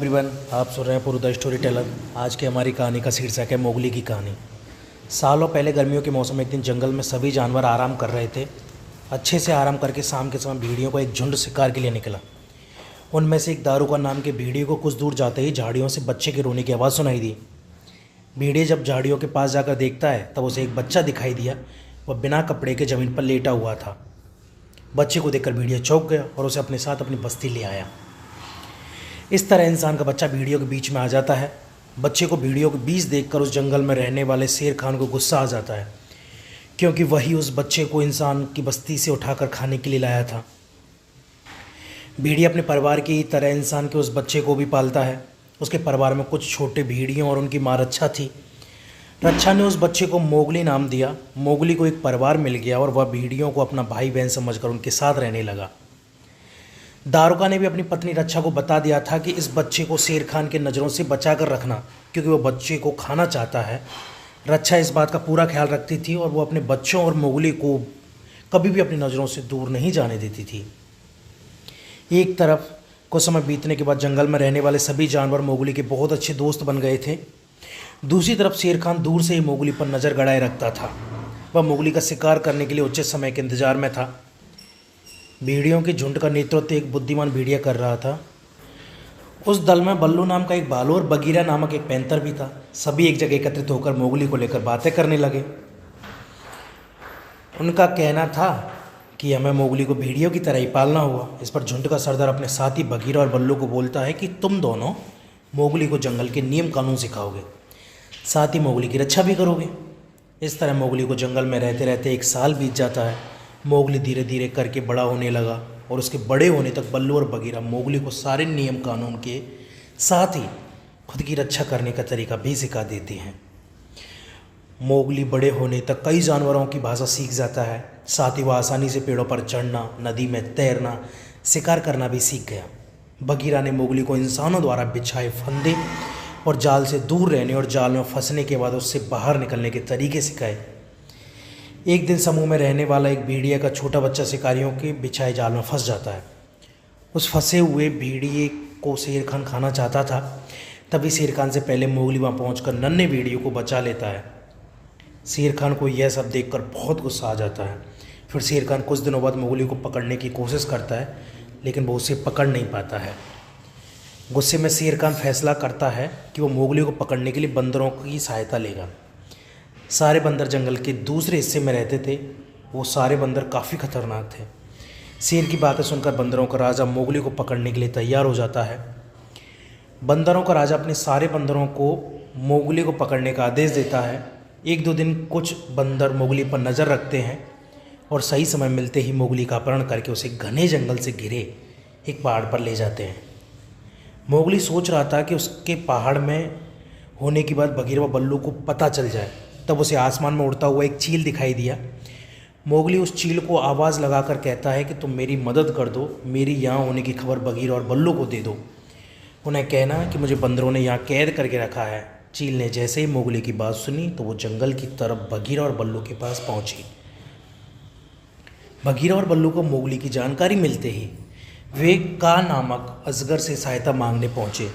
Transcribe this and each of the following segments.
Everyone, आप सुन रहे हैं पुरु द स्टोरी टेलर। आज की हमारी कहानी का शीर्षक है मोगली की कहानी। सालों पहले गर्मियों के मौसम में एक दिन जंगल में सभी जानवर आराम कर रहे थे। अच्छे से आराम करके शाम के समय भेड़ियों का एक झुंड शिकार के लिए निकला। उनमें से एक दारूका नाम के भेड़िए को कुछ दूर जाते ही झाड़ियों से बच्चे के रोने की आवाज़ सुनाई दी। भेड़िए जब झाड़ियों के पास जाकर देखता है तब उसे एक बच्चा दिखाई दिया। वह बिना कपड़े के ज़मीन पर लेटा हुआ था। बच्चे को देखकर भेड़िया चौंक गया और उसे अपने साथ अपनी बस्ती ले आया। इस तरह इंसान का बच्चा भेड़ियों के बीच में आ जाता है। बच्चे को भेड़ियों के बीच देखकर उस जंगल में रहने वाले शेर खान को गुस्सा आ जाता है, क्योंकि वही उस बच्चे को इंसान की बस्ती से उठाकर खाने के लिए लाया था। भेड़िया अपने परिवार की तरह इंसान के उस बच्चे को भी पालता है। उसके परिवार में कुछ छोटे भेड़ियों और उनकी माँ रक्षा थी। रक्षा ने उस बच्चे को मोगली नाम दिया। मोगली को एक परिवार मिल गया और वह भेड़ियों को अपना भाई बहन समझकर उनके साथ रहने लगा। दारोगा ने भी अपनी पत्नी रक्षा को बता दिया था कि इस बच्चे को शेर खान के नज़रों से बचा कर रखना, क्योंकि वह बच्चे को खाना चाहता है। रक्षा इस बात का पूरा ख्याल रखती थी और वो अपने बच्चों और मोगली को कभी भी अपनी नज़रों से दूर नहीं जाने देती थी। एक तरफ कुछ समय बीतने के बाद जंगल में रहने वाले सभी जानवर मोगली के बहुत अच्छे दोस्त बन गए थे। दूसरी तरफ शेर खान दूर से ही मोगली पर नज़र गड़ाए रखता था। वह मोगली का शिकार करने के लिए उचित समय के इंतजार में था। भेड़ियों के झुंड का नेतृत्व एक बुद्धिमान भेड़िया कर रहा था। उस दल में बल्लू नाम का एक भालू और बगीरा नामक एक पैंतर भी था। सभी एक जगह एकत्रित होकर मोगली को लेकर बातें करने लगे। उनका कहना था कि हमें मोगली को भेड़ियों की तरह ही पालना होगा। इस पर झुंड का सरदार अपने साथी बगीरा और बल्लू को बोलता है कि तुम दोनों मोगली को जंगल के नियम कानून सिखाओगे, साथ ही मोगली की रक्षा भी करोगे। इस तरह मोगली को जंगल में रहते रहते एक साल बीत जाता है। मोगली धीरे धीरे करके बड़ा होने लगा और उसके बड़े होने तक बल्लू और बगीरा मोगली को सारे नियम कानून के साथ ही खुद की रक्षा करने का तरीका भी सिखा देते हैं। मोगली बड़े होने तक कई जानवरों की भाषा सीख जाता है। साथ ही वह आसानी से पेड़ों पर चढ़ना, नदी में तैरना, शिकार करना भी सीख गया। बगीरा ने मोगली को इंसानों द्वारा बिछाए फंदे और जाल से दूर रहने और जाल में फंसने के बाद उससे बाहर निकलने के तरीके सिखाए। एक दिन समूह में रहने वाला एक भेड़िया का छोटा बच्चा शिकारियों के बिछाए जाल में फंस जाता है। उस फंसे हुए भेड़िए को शेर खान खाना चाहता था। तभी शेर खान से पहले मोगली वहाँ पहुँचकर नन्हे भेड़ियों को बचा लेता है। शेर खान को यह सब देखकर बहुत गुस्सा आ जाता है। फिर शेर खान कुछ दिनों बाद मोगली को पकड़ने की कोशिश करता है, लेकिन वो उसे पकड़ नहीं पाता है। गुस्से में शेर खान फैसला करता है कि वो मोगली को पकड़ने के लिए बंदरों की सहायता लेगा। सारे बंदर जंगल के दूसरे हिस्से में रहते थे। वो सारे बंदर काफ़ी खतरनाक थे। शेर की बातें सुनकर बंदरों का राजा मोगली को पकड़ने के लिए तैयार हो जाता है। बंदरों का राजा अपने सारे बंदरों को मोगली को पकड़ने का आदेश देता है। एक दो दिन कुछ बंदर मोगली पर नज़र रखते हैं और सही समय मिलते ही मोगली का अपहरण करके उसे घने जंगल से घिरे एक पहाड़ पर ले जाते हैं। मोगली सोच रहा था कि उसके पहाड़ में होने की बात बगीरा व बल्लू को पता चल जाए। तब उसे आसमान में उड़ता हुआ एक चील दिखाई दिया। मोगली उस चील को आवाज़ लगाकर कहता है कि तुम मेरी मदद कर दो, मेरी यहाँ होने की खबर बगीरा और बल्लू को दे दो। उन्हें कहना कि मुझे बंदरों ने यहाँ कैद करके रखा है। चील ने जैसे ही मोगली की बात सुनी तो वो जंगल की तरफ बगीरा और बल्लू के पास पहुँची। बगीरा और बल्लू को मोगली की जानकारी मिलते ही वे का नामक अजगर से सहायता मांगने पहुँचे।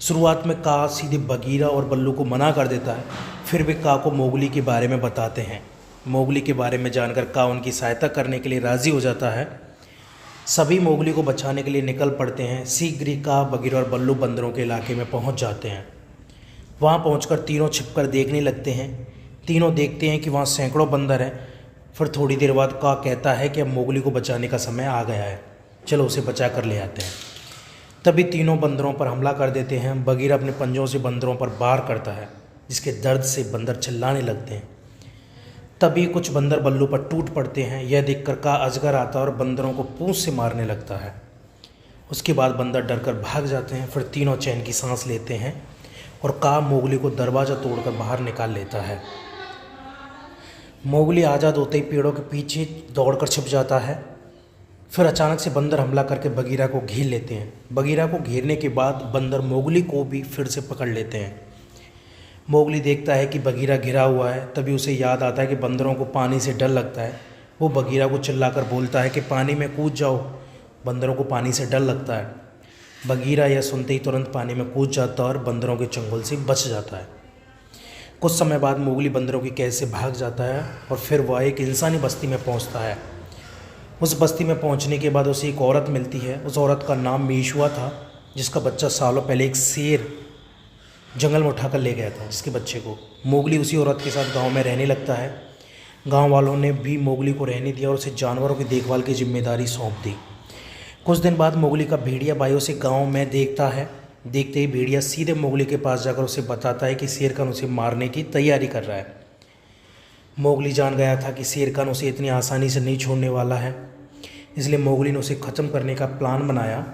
शुरुआत में का सीधे बगीरा और बल्लू को मना कर देता है। फिर वे का को मोगली के बारे में बताते हैं। मोगली के बारे में जानकर का उनकी सहायता करने के लिए राज़ी हो जाता है। सभी मोगली को बचाने के लिए निकल पड़ते हैं। शीघ्र ही का, बगीरा और बल्लू बंदरों के इलाके में पहुंच जाते हैं। वहां पहुंचकर तीनों छिपकर देखने लगते हैं। तीनों देखते हैं कि वहां सैकड़ों बंदर हैं। फिर थोड़ी देर बाद का कहता है कि अब मोगली को बचाने का समय आ गया है, चलो उसे बचा कर ले आते हैं। तभी तीनों बंदरों पर हमला कर देते हैं। बगीरा अपने पंजों से बंदरों पर वार करता है, जिसके दर्द से बंदर चिल्लाने लगते हैं। तभी कुछ बंदर बल्लू पर टूट पड़ते हैं। यह देखकर का अजगर आता है और बंदरों को पूंछ से मारने लगता है। उसके बाद बंदर डरकर भाग जाते हैं। फिर तीनों चैन की सांस लेते हैं और का मोगली को दरवाज़ा तोड़कर बाहर निकाल लेता है। मोगली आज़ाद होते ही पेड़ों के पीछे दौड़कर छिप जाता है। फिर अचानक से बंदर हमला करके बगीरा को घेर लेते हैं। बगीरा को घेरने के बाद बंदर मोगली को भी फिर से पकड़ लेते हैं। मोगली देखता है कि बगीरा घिरा हुआ है। तभी उसे याद आता है कि बंदरों को पानी से डर लगता है। वो बगीरा को चिल्लाकर बोलता है कि पानी में कूद जाओ, बंदरों को पानी से डर लगता है। बगीरा यह सुनते ही तुरंत पानी में कूद जाता है और बंदरों के चंगुल से बच जाता है। कुछ समय बाद मोगली बंदरों की कैद से भाग जाता है और फिर वह एक इंसानी बस्ती में पहुंचता है। उस बस्ती में पहुंचने के बाद उसे एक औरत मिलती है। उस औरत का नाम मेशुआ था, जिसका बच्चा सालों पहले एक शेर जंगल में उठाकर ले गया था, जिसके बच्चे को। मोगली उसी औरत के साथ गांव में रहने लगता है। गांव वालों ने भी मोगली को रहने दिया और उसे जानवरों की देखभाल की जिम्मेदारी सौंप दी। कुछ दिन बाद मोगली का भेड़िया भाई उसे गांव में देखता है। देखते ही भेड़िया सीधे मोगली के पास जाकर उसे बताता है कि शेर खान उसे मारने की तैयारी कर रहा है। मोगली जान गया था कि शेर खान उसे इतनी आसानी से नहीं छोड़ने वाला है, इसलिए मोगली ने उसे ख़त्म करने का प्लान बनाया।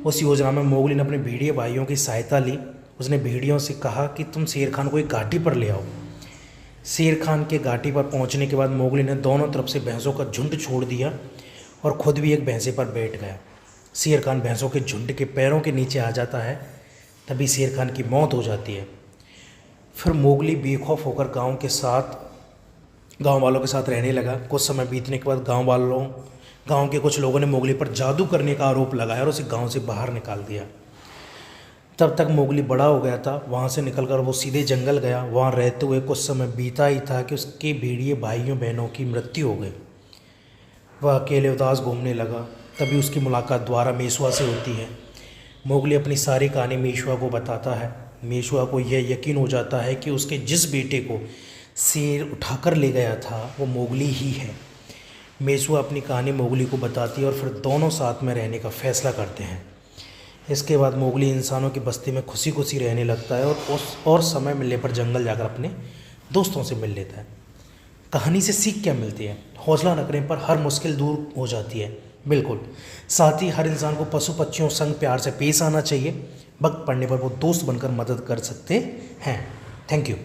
उस योजना में मोगली ने अपने भेड़िया भाइयों की सहायता ली। उसने भेड़ियों से कहा कि तुम शेर खान को एक घाटी पर ले आओ। शेर खान के घाटी पर पहुंचने के बाद मोगली ने दोनों तरफ से भैंसों का झुंड छोड़ दिया और खुद भी एक भैंसे पर बैठ गया। शेर खान भैंसों के झुंड के पैरों के नीचे आ जाता है। तभी शेर खान की मौत हो जाती है। फिर मोगली बेखौफ होकर गांव वालों के साथ रहने लगा। कुछ समय बीतने के बाद गांव के कुछ लोगों ने मोगली पर जादू करने का आरोप लगाया और उसे गांव से बाहर निकाल दिया। तब तक मोगली बड़ा हो गया था। वहाँ से निकलकर वो सीधे जंगल गया। वहाँ रहते हुए कुछ समय बीता ही था कि उसके भेड़िए भाइयों बहनों की मृत्यु हो गई। वह अकेले उदास घूमने लगा। तभी उसकी मुलाकात द्वारा मेशुआ से होती है। मोगली अपनी सारी कहानी मेशुआ को बताता है। मेशुआ को यह यकीन हो जाता है कि उसके जिस बेटे को शेर उठाकर ले गया था वो मोगली ही है। मेशुआ अपनी कहानी मोगली को बताती है और फिर दोनों साथ में रहने का फैसला करते हैं। इसके बाद मोगली इंसानों की बस्ती में खुशी खुशी रहने लगता है और समय मिलने पर जंगल जाकर अपने दोस्तों से मिल लेता है। कहानी से सीख क्या मिलती है? हौसला न करने पर हर मुश्किल दूर हो जाती है। बिल्कुल। साथ ही हर इंसान को पशु पक्षियों संग प्यार से पेश आना चाहिए। वक्त पड़ने पर वो दोस्त बनकर मदद कर सकते हैं। Thank you.